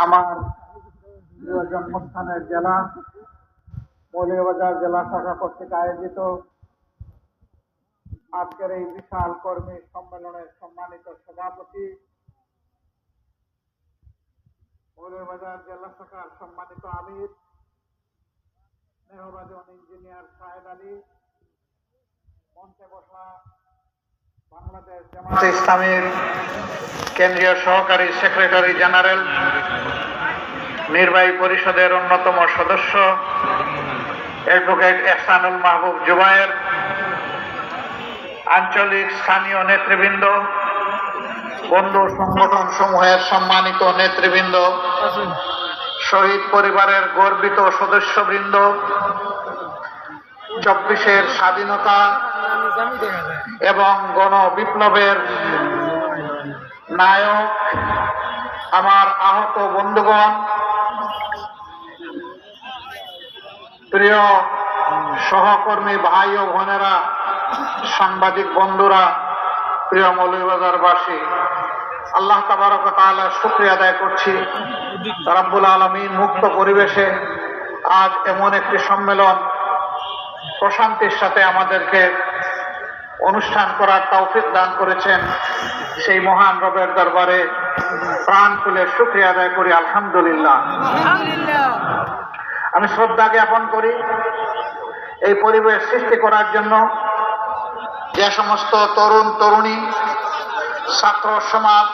আমার প্রিয় জন্মস্থানের জেলা মৌলভীবাজার জেলা শাখা কর্তৃক আয়োজিত আজকের এই বিশাল কর্মী সম্মেলনের সম্মানিত সভাপতি, মৌলভীবাজার জেলা শাখার সম্মানিত আমির স্নেহভাজন ইঞ্জিনিয়ার শাহেদ আলী, মঞ্চে বসা বাংলাদেশ জামায়াতে ইসলামীর কেন্দ্রীয় সহকারী সেক্রেটারি জেনারেল, নির্বাহী পরিষদের অন্যতম সদস্য অ্যাডভোকেট এহসানুল মাহবুব জুবায়ের, আঞ্চলিক স্থানীয় নেতৃবৃন্দ, বন্ধু সংগঠন সমূহের সম্মানিত নেতৃবৃন্দ, শহীদ পরিবারের গর্বিত সদস্যবৃন্দ, 24-এর স্বাধীনতা এবং গণবিপ্লবের নায়ক আমার আহত বন্ধুগণ, প্রিয় সহকর্মী ভাই ও বোনেরা, সাংবাদিক বন্ধুরা, প্রিয় মৌলভীবাজারবাসী, আল্লাহ তাবারক ওয়া তাআলার শুকরিয়া আদায় করছি। রব্বুল আলামিন মুক্ত পরিবেশে আজ এমন একটি সম্মেলন প্রশান্তির সাথে আমাদেরকে অনুষ্ঠান করার তৌফিক দান করেছেন। সেই মহান রবের দরবারে প্রাণ খুলে শুকরিয়া আদায় করি, আলহামদুলিল্লাহ। আমি শ্রদ্ধা জ্ঞাপন করি এই পরিবেশ সৃষ্টি করার জন্য যে সমস্ত তরুণ তরুণী, ছাত্র সমাজ,